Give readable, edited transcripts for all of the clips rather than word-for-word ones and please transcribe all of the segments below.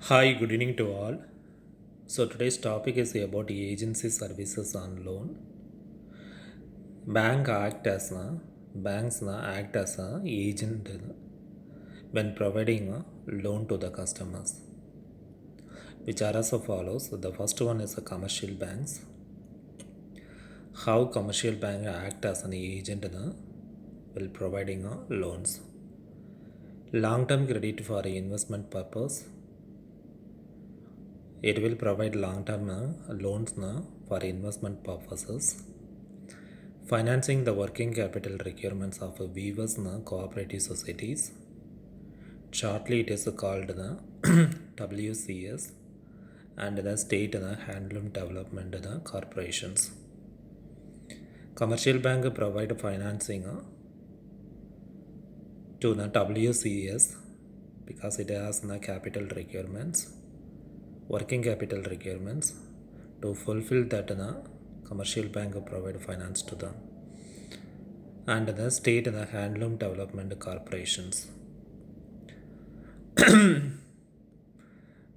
Hi, good evening to all. So today's topic is about agency services on loan. Bank act as a banks act as a agent when providing a loan to the customers, which are as follows. The first one is the commercial banks. How commercial bank act as an agent while providing loans. Long-term credit for investment purpose. It will provide long-term loans for investment purposes. Financing the working capital requirements of weavers cooperative societies. Shortly, it is called the WCS and the state handloom development corporations. Commercial bank provide financing to the WCS because it has the capital requirements, working capital requirements. To fulfill that, the commercial bank provide finance to them and the state and the handloom development corporations.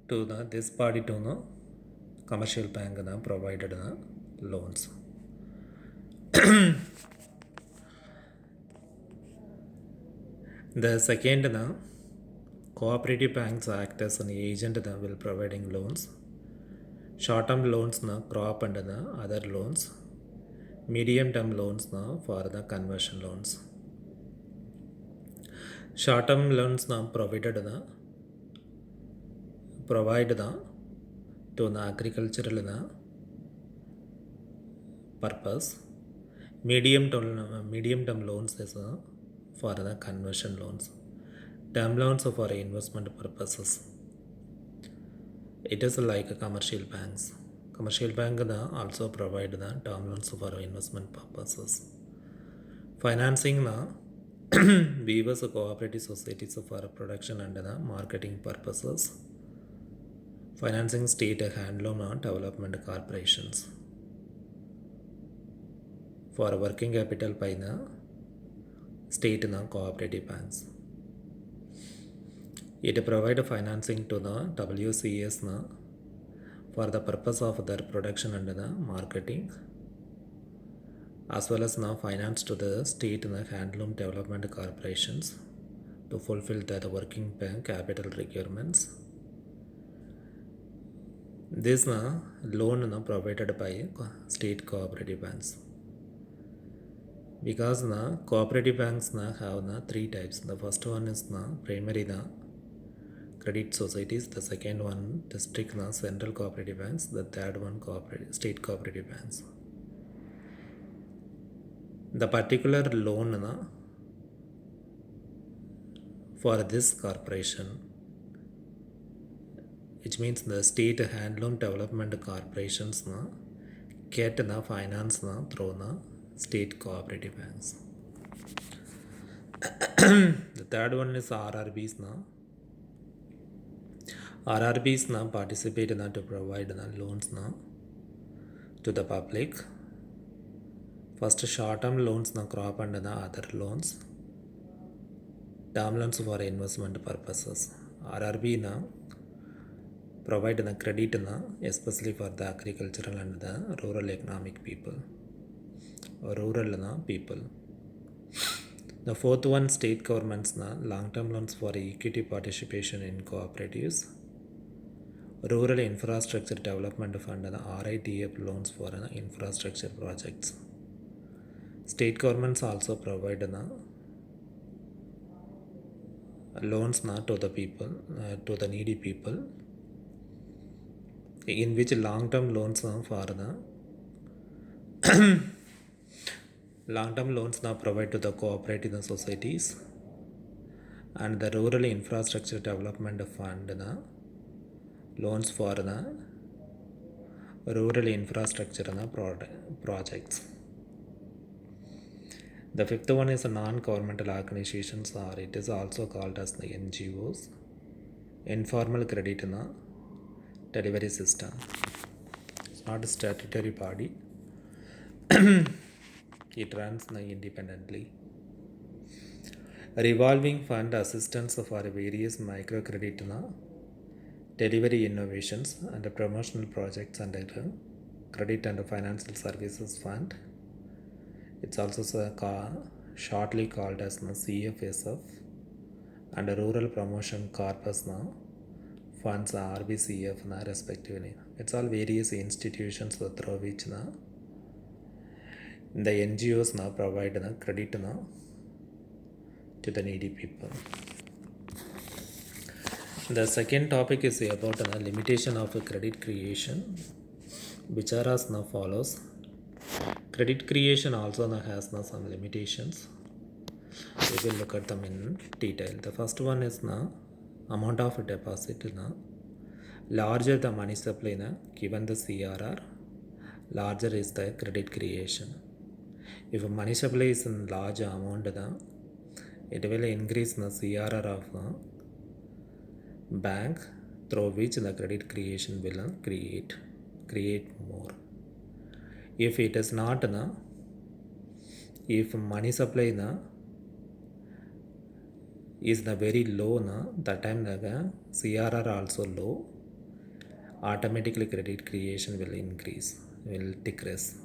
To this party to the commercial bank provided loans. The second cooperative banks act as an agent will providing loans. Short term loans crop and other loans. Medium term loans for the conversion loans. Short term loans provide to the agricultural purpose. Medium term loans is for the conversion loans. Term loans are for investment purposes. It is like a commercial banks. Commercial bank also provide the term loans for investment purposes. Financing weavers cooperative societies for production and marketing purposes. Financing state handloom development corporations for working capital by the state cooperative banks. It provide financing to the WCS for the purpose of their production and the marketing, as well as finance to the state handloom development corporations to fulfill their working capital requirements. This loan provided by state cooperative banks. Because cooperative banks have three types. The first one is primary credit societies. The second one district central cooperative banks. The third one state cooperative banks. The particular loan for this corporation, which means the state handloom development corporations get the finance through the state cooperative banks. The third one is RRBs. RRBs participate to provide loans to the public. First, short-term loans crop and the other loans. Term loans for investment purposes. RRB provide the credit especially for the agricultural and the rural economic people or rural people. The fourth one, state governments long-term loans for equity participation in cooperatives. Rural infrastructure development fund and RITF loans for infrastructure projects. State governments also provide loans to the people, to the needy people, in which long-term loans for the long-term loans provide to the cooperative societies, and the rural infrastructure development fund loans for the rural infrastructure projects. The fifth one is non-governmental organizations, or it is also called as the NGOs, informal credit delivery system. It's not a statutory body. It runs independently. Revolving fund assistance for various microcredit delivery innovations and promotional projects under Credit and Financial Services Fund. It's also shortly called as CFSF, and Rural Promotion Corpus funds RBCF respectively. It's all various institutions through which the NGOs provide credit to the needy people. The second topic is about the limitation of credit creation, which are as follows. Credit creation also has some limitations. We will look at them in detail. The first one is amount of deposit. Larger the money supply given the CRR, larger is the credit creation. If money supply is in large amount, it will increase the CRR of bank, through which the credit creation will create more. If it is not, if money supply is the very low, that time the CRR also low, automatically credit creation will decrease.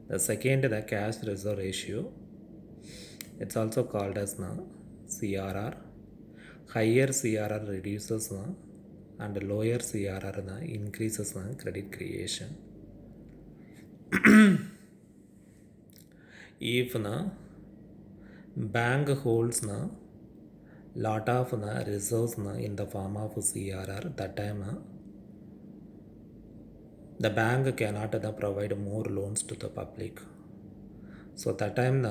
The second, the cash reserve ratio, it's also called as CRR. Higher CRR reduces and lower CRR increases credit creation. If bank holds lot of reserves in the form of CRR, that time the bank cannot provide more loans to the public. So that time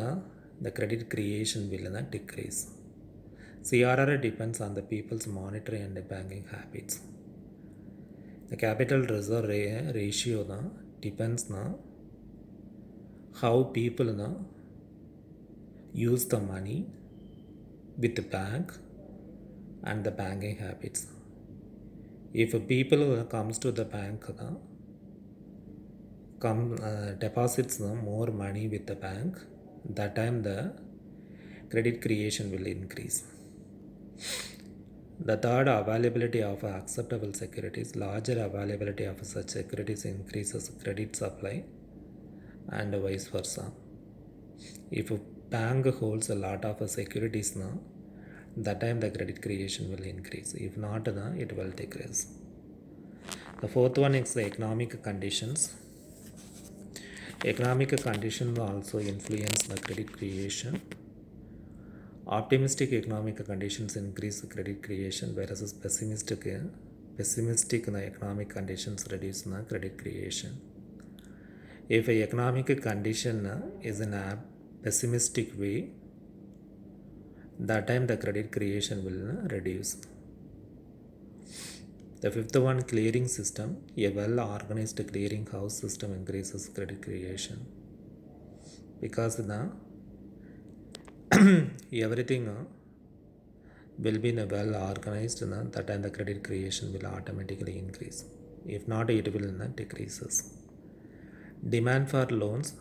the credit creation will decrease. CRR depends on the people's monetary and banking habits. The capital reserve ratio depends how people use the money with the bank and the banking habits. If people comes to the bank, deposits more money with the bank, that time the credit creation will increase. The third, availability of acceptable securities. Larger availability of such securities increases credit supply and vice versa. If a bank holds a lot of securities, that time the credit creation will increase. If not, it will decrease. The fourth one is the economic conditions. Economic conditions also influence the credit creation. Optimistic economic conditions increase credit creation, whereas pessimistic economic conditions reduce credit creation. If a economic condition is in a pessimistic way, that time the credit creation will reduce. The fifth one, clearing system. A well-organized clearing house system increases credit creation, because everything will be well organized, that time the credit creation will automatically increase. If not, it will decreases. Demand for loans.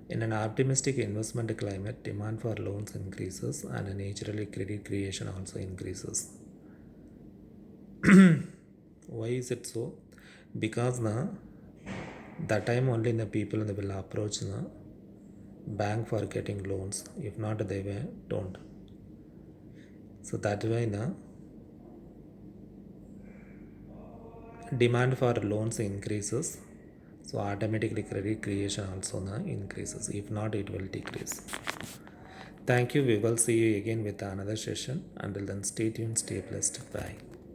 In an optimistic investment climate, demand for loans increases and naturally credit creation also increases. Why is it so? Because that time only the people will approach bank for getting loans. If not, they don't. So that way demand for loans increases, so automatically credit creation also increases. If not, it will decrease. Thank you. We will see you again with another session. Until then, stay tuned, stay blessed. Bye.